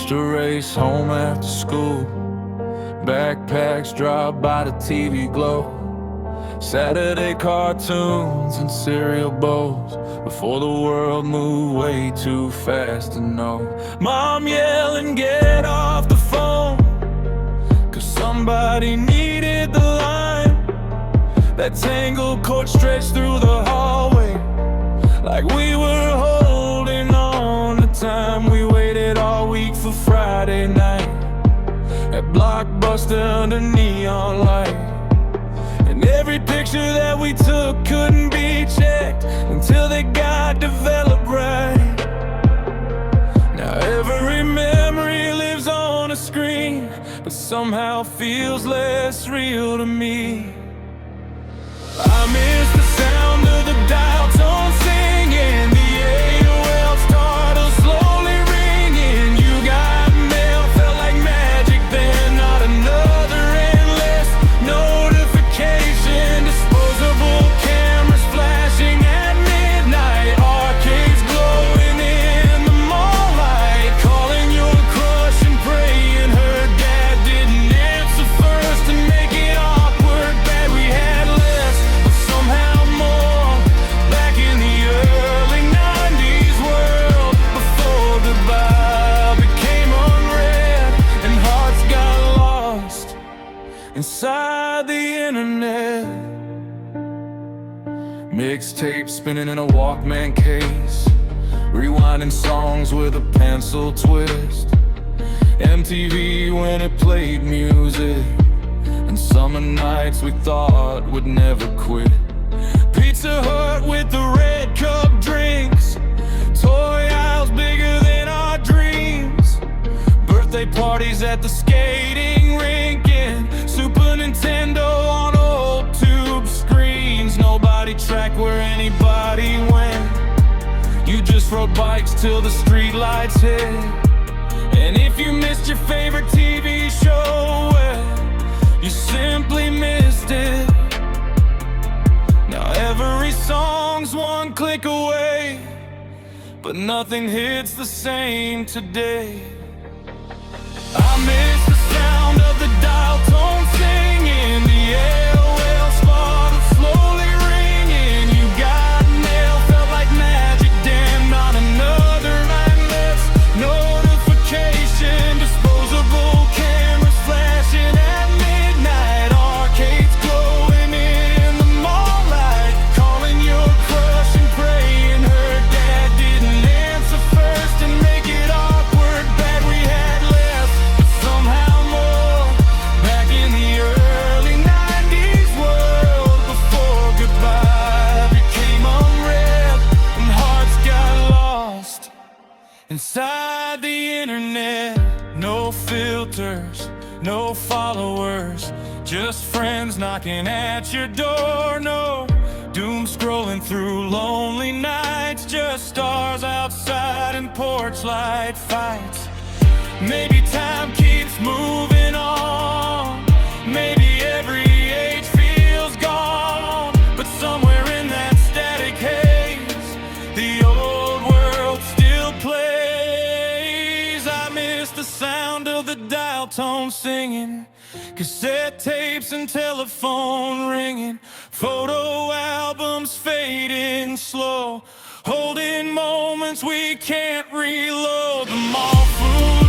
Used to race home after school, backpacks drive by the TV glow, Saturday cartoons and cereal bowls, before the world moved way too fast to know. Mom yelling, get off the phone, 'cause somebody needed the line. That tangled cord stretched through the hallway, like we were holding on to time. We waited all week for Friday night at Blockbuster under neon light. And every picture that we took couldn't be checked until they got developed right. Now every memory lives on a screen, but somehow feels less real to me. I miss the sound of the dial tone singing, the AOL starter slowly ringing. You got mail, felt like magic then, not another endless notification. Disposable cameras flashing at midnight, arcades glowing in the mall light. Calling your crush and praying her dad didn't answer first to make it awkward. Bad we had less, but somehow more. Back in the early 90s world, before goodbye became unread and hearts got lost inside the internet. Mixtape spinning in a Walkman case, rewinding songs with a pencil twist. MTV when it played music, and summer nights we thought would never quit. Pizza Hut with the red cup drinks, toy aisles bigger than our dreams. Birthday parties at the skating rink, and Super Nintendo on old tube screens. Nobody tracked where anybody went, you just rode bikes till the street lights hit. And if you missed your favorite TV show, well, you simply missed it. Now every song's one click away, but nothing hits the same today. I miss the sound of the dial tone singing, the AOL starter slowly ringing. You got mail, felt like magic, damn, not another endless notification. Disposable cameras flashing at midnight, arcades glowing in the mall light. Calling your crush and praying her dad didn't answer first and make it awkward. Bad we had less, but somehow more. Back in the early 90s world, before goodbye became unread and hearts got lost inside the internet. No filters, no followers, just friends knocking at your door. No doom scrolling through lonely nights, just stars outside and porch light fights. Maybe time keeps moving on, maybe every age feels gone, but somewhere in that static haze, the old world still plays. I miss the sound of the dial tone singing, cassette tapes and telephone ringing, photo albums fading slow, holding moments we can't reload. The mall food